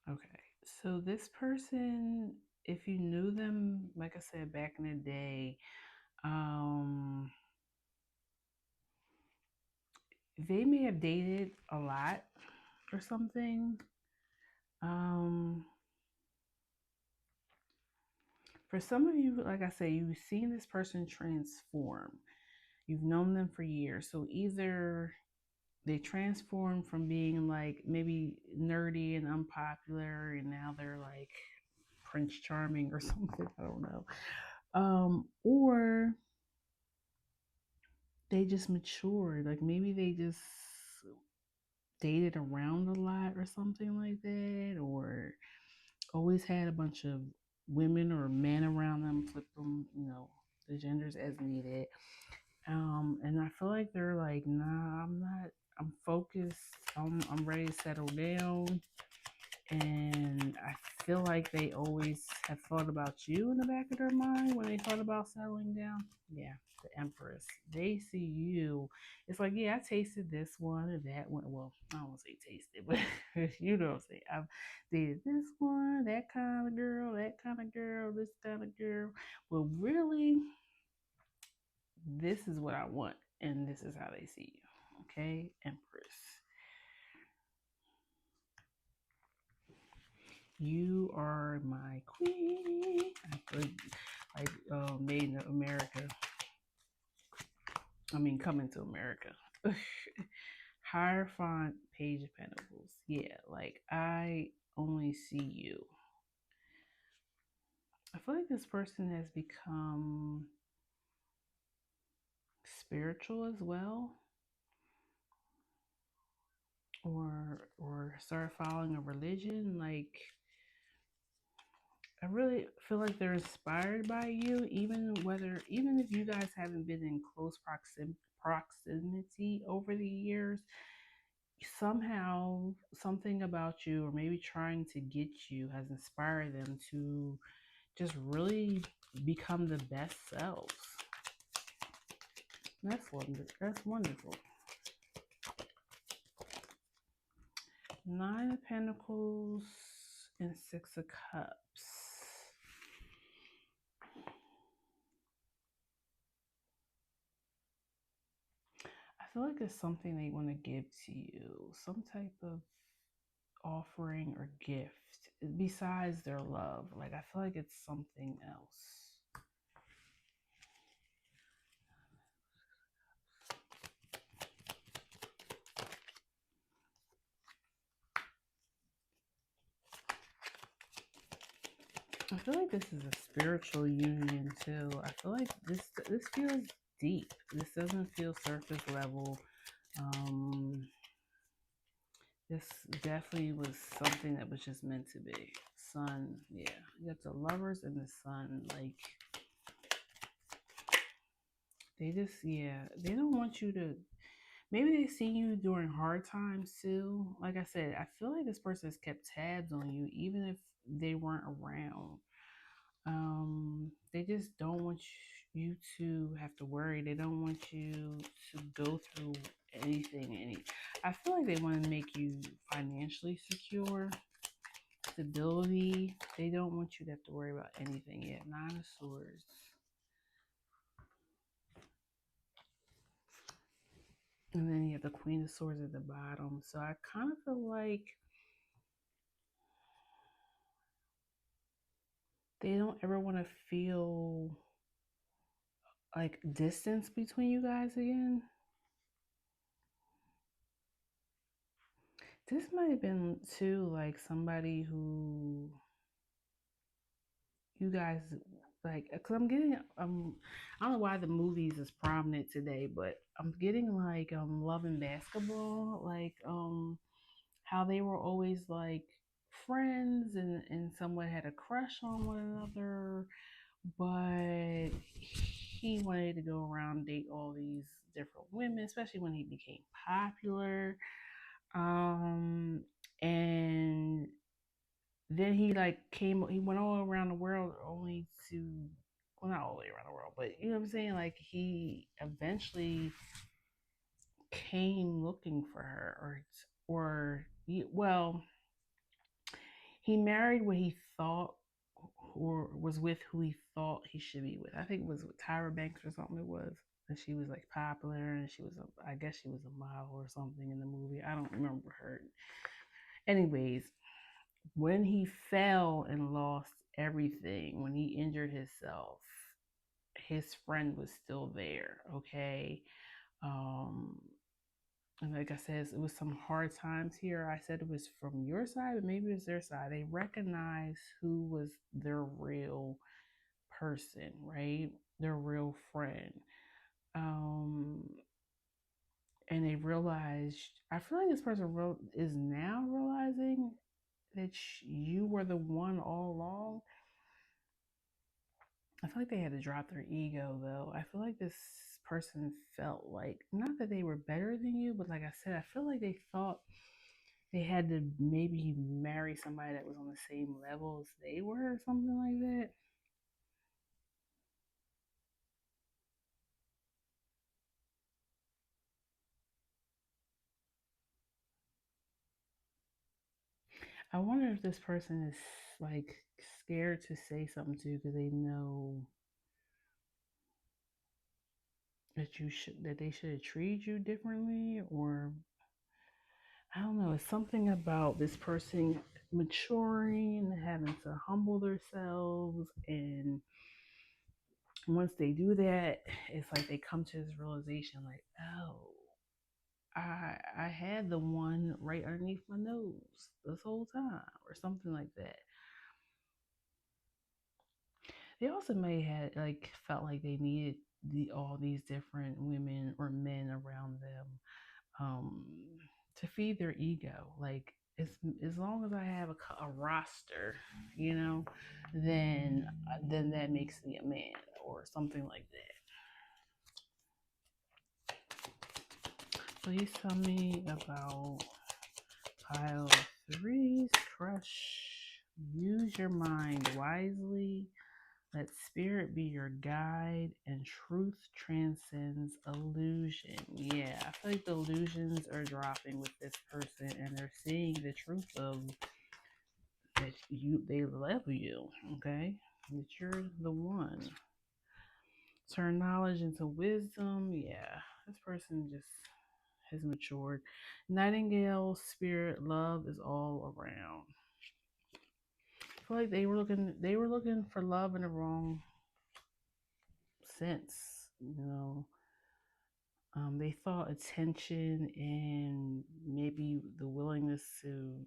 Okay, so this person, if you knew them, like I said back in the day, um, they may have dated a lot or something. Um, for some of you, like I say, you've seen this person transform. You've known them for years. So either they transform from being like maybe nerdy and unpopular, and now they're like Prince Charming or something. I don't know. Or they just matured. Like maybe they just dated around a lot or something like that, or always had a bunch of women or men around them, flip them, the genders as needed. And I feel like they're like, nah, I'm not. I'm focused. I'm ready to settle down. And I feel like they always have thought about you in the back of their mind when they thought about settling down. Yeah, the Empress. They see you. It's like, yeah, I tasted this one or that one. Well, I don't want to say tasted, but you know what I'm saying. I've did this one, that kind of girl, that kind of girl, this kind of girl. Well, really, this is what I want, and this is how they see you. Okay, Empress. You are my queen. I could like made in America. I mean, coming to America. Hierophant, Page of Pentacles. Yeah, like I only see you. I feel like this person has become spiritual as well, or started following a religion. Like I really feel like they're inspired by you, even if you guys haven't been in close proximity over the years. Somehow, something about you, or maybe trying to get you, has inspired them to just really become the best selves. That's wonderful. That's wonderful. Nine of Pentacles and Six of Cups. I feel like it's something they want to give to you, some type of offering or gift besides their love. Like I feel like it's something else. I feel like this is a spiritual union too. I feel like this feels deep. This doesn't feel surface level. Um, this definitely was something that was just meant to be. Sun, yeah. You got the lovers and the sun. Like they just, yeah, they don't want you to. Maybe they see you during hard times too. Like I said, I feel like this person has kept tabs on you, even if they weren't around. They just don't want you to have to worry. They don't want you to go through anything. I feel like they want to make you financially secure, stability. They don't want you to have to worry about anything yet. Nine of Swords. And then you have the Queen of Swords at the bottom. So I kind of feel like they don't ever want to feel like distance between you guys again. This might have been too like somebody who you guys like, because I'm getting I don't know why the movies is prominent today, but I'm getting like Love and Basketball, like how they were always like friends and someone had a crush on one another, but he wanted to go around and date all these different women, especially when he became popular. And then he like he went all around the world only to, well, not all the way around the world, but you know what I'm saying, like he eventually came looking for her, well, he married what he thought, or was with who he thought he should be with. I think it was with Tyra Banks or something. It was, and she was like popular, and I guess she was a model or something in the movie. I don't remember her. Anyways, when he fell and lost everything, when he injured himself, his friend was still there. Okay. Um, and like I said, it was some hard times here. I said it was from your side, but maybe it's their side. They recognized who was their real person, right? Their real friend. Um, and they realized, I feel like this person is now realizing that you were the one all along. I feel like they had to drop their ego though. I feel like this person felt like, not that they were better than you, but like I said, I feel like they thought they had to maybe marry somebody that was on the same level as they were or something like that. I wonder if this person is like scared to say something to you because they know that they should have treated you differently, or I don't know. It's something about this person maturing, having to humble themselves, and once they do that, it's like they come to this realization, like, oh, I had the one right underneath my nose this whole time, or something like that. They also may have like felt like they needed all these different women or men around them, um, to feed their ego. Like, as long as I have a roster, you know, then that makes me a man or something like that. Please tell me about pile of threes. Crush. Use your mind wisely. Let spirit be your guide, and truth transcends illusion. Yeah, I feel like the illusions are dropping with this person, and they're seeing the truth of that they love you, okay? That you're the one. Turn knowledge into wisdom. Yeah, this person just has matured. Nightingale spirit love is all around. I feel like they were looking for love in the wrong sense, you know. They thought attention and maybe the willingness to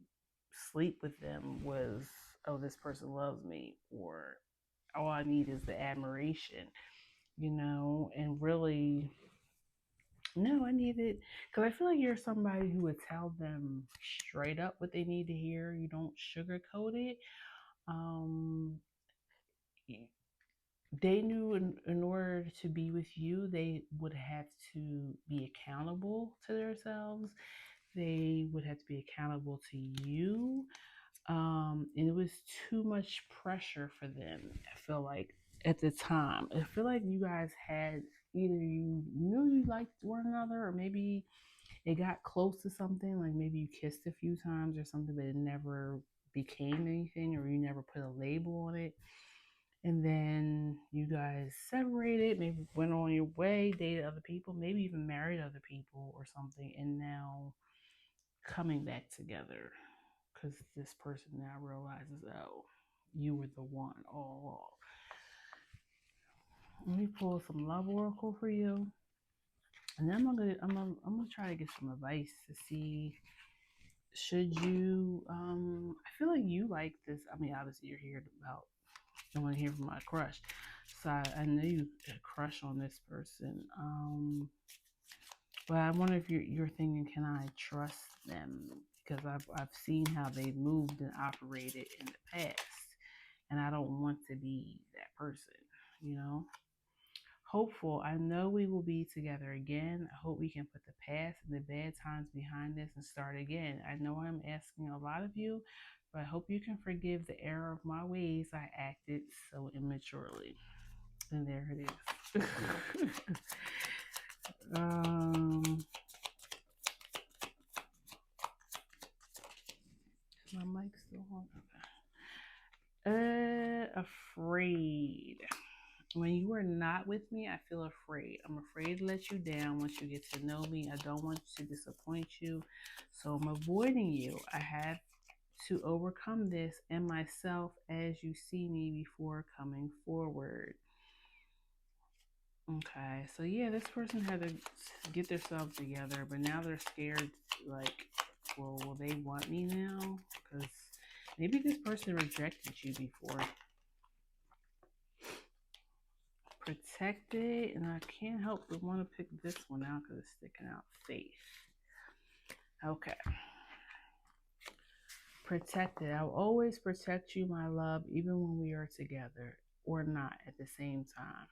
sleep with them was, oh, this person loves me, or all I need is the admiration, you know. And really, no, I need it because I feel like you're somebody who would tell them straight up what they need to hear. You don't sugarcoat it. Um, they knew in order to be with you, they would have to be accountable to themselves. They would have to be accountable to you. And it was too much pressure for them, I feel like, at the time. I feel like you guys had, either you knew you liked one another, or maybe it got close to something, like maybe you kissed a few times or something, but it never became anything, or you never put a label on it. And then you guys separated, maybe went on your way, dated other people, maybe even married other people or something, and now coming back together because this person now realizes, oh, you were the one all along. Let me pull some love oracle for you, and then I'm gonna try to get some advice to see, should you I feel like you like this. I mean, obviously you're here about, I want to hear from my crush, so I know you had a crush on this person. But I wonder if you're thinking, can I trust them? Because I've seen how they moved and operated in the past, and I don't want to be that person, you know. Hopeful, I know we will be together again. I hope we can put the past and the bad times behind us and start again. I know I'm asking a lot of you, but I hope you can forgive the error of my ways. I acted so immaturely. And there it is. My mic's still on. Afraid. When you are not with me, I feel afraid. I'm afraid to let you down once you get to know me. I don't want to disappoint you, so I'm avoiding you. I have to overcome this and myself as you see me before coming forward. Okay, so yeah, this person had to get themselves together, but now they're scared. Like, well, will they want me now? Because maybe this person rejected you before. Protected, and I can't help but want to pick this one out because it's sticking out. Faith. Okay. Protected. I'll always protect you, my love, even when we are together or not at the same time.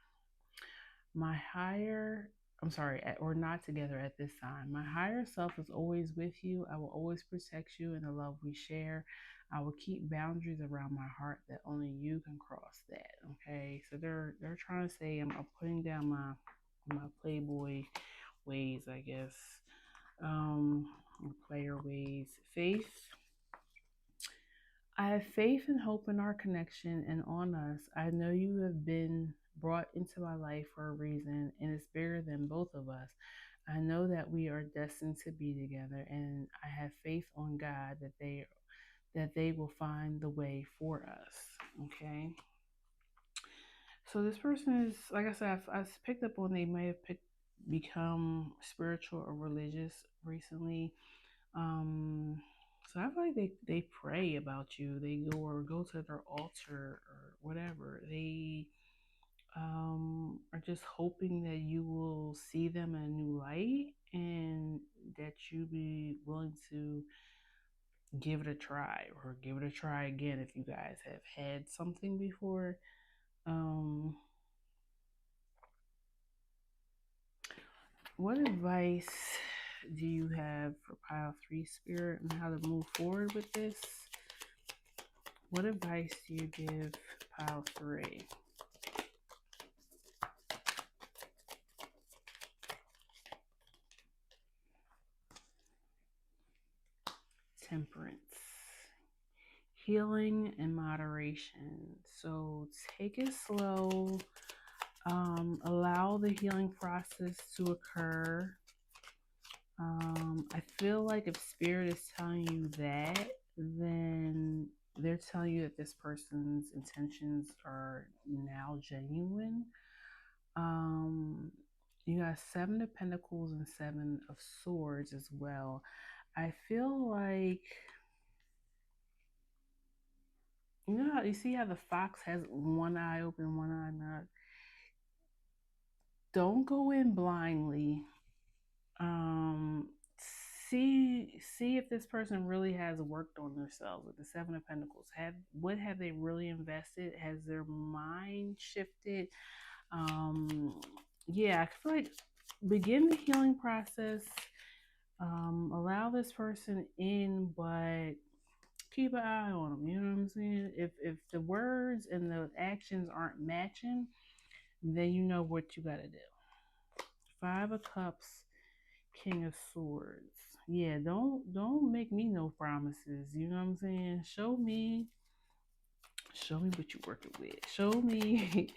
My higher, I'm sorry, or not together at this time. My higher self is always with you. I will always protect you in the love we share. I will keep boundaries around my heart that only you can cross that. Okay, so they're trying to say I'm putting down my playboy ways, I guess, player ways. Faith. I have faith and hope in our connection and on us. I know you have been brought into my life for a reason, and it's bigger than both of us. I know that we are destined to be together, and I have faith on God that they will find the way for us. Okay. So this person is, like I said, I've picked up on, they may have become spiritual or religious recently. So I feel like they pray about you. They go to their altar or whatever. They are just hoping that you will see them in a new light and that you be willing to give it a try, or give it a try again if you guys have had something before. Um, what advice do you have for pile 3 spirit and how to move forward with this? What advice do you give pile 3? Temperance. Healing and moderation. So take it slow. Allow the healing process to occur. I feel like if spirit is telling you that, then they're telling you that this person's intentions are now genuine. Um, you got 7 of Pentacles and 7 of Swords as well. I feel like, you know how you see how the fox has one eye open, one eye not. Don't go in blindly. Um, see if this person really has worked on themselves with the 7 of Pentacles. What have they really invested? Has their mind shifted? Yeah, I feel like begin the healing process. Allow this person in, but keep an eye on them. You know what I'm saying? If the words and the actions aren't matching, then you know what you got to do. 5 of Cups. King of Swords. Yeah, don't make me no promises. You know what I'm saying? Show me what you're working with. Show me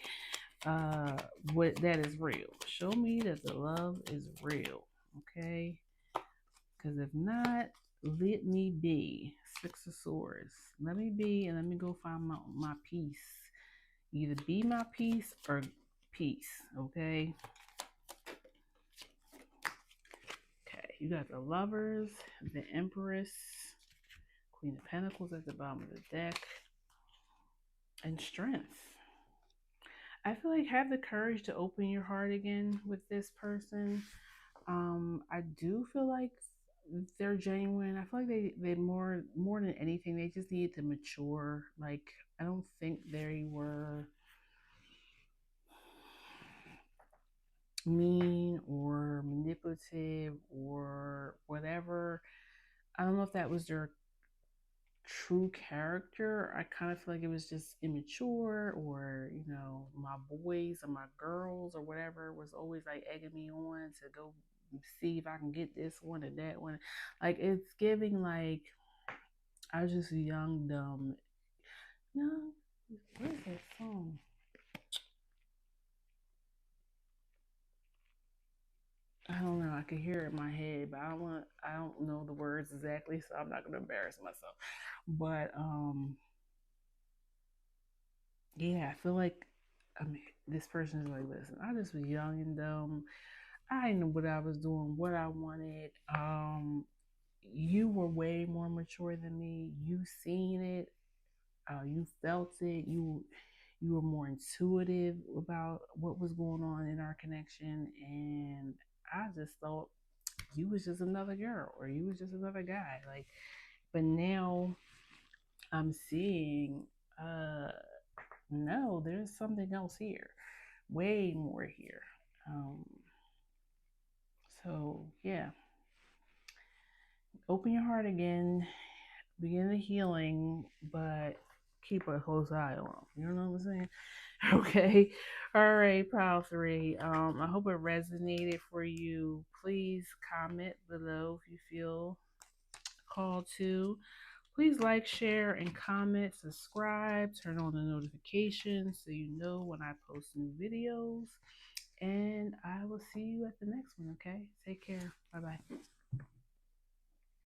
uh what that is real. Show me that the love is real. Okay? Because if not, let me be. Six of Swords. Let me be and let me go find my peace. Either be my peace or peace. Okay? Okay. You got the Lovers, the Empress, Queen of Pentacles at the bottom of the deck, and Strength. I feel like have the courage to open your heart again with this person. I do feel like they're genuine. I feel like they more than anything they just needed to mature. Like I don't think they were mean or manipulative or whatever. I don't know if that was their true character. I kind of feel like it was just immature, or my boys or my girls or whatever was always like egging me on to go see if I can get this one or that one. Like it's giving like I was just young, dumb. No, what is that song? I don't know. I can hear it in my head, but I don't know the words exactly, so I'm not gonna embarrass myself. But yeah, I feel like I mean this person is like, listen, I just was young and dumb. I knew what I was doing, what I wanted. You were way more mature than me. You seen it. You felt it. You were more intuitive about what was going on in our connection, and I just thought you was just another girl or you was just another guy. Like, but now I'm seeing, uh, no, there's something else here, way more here. Um, so yeah, open your heart again, begin the healing, but keep a close eye on them. You know what I'm saying? Okay. All right, Pile 3. I hope it resonated for you. Please comment below if you feel called to. Please like, share, and comment, subscribe, turn on the notifications so you know when I post new videos. And I will see you at the next one, okay? Take care. Bye bye.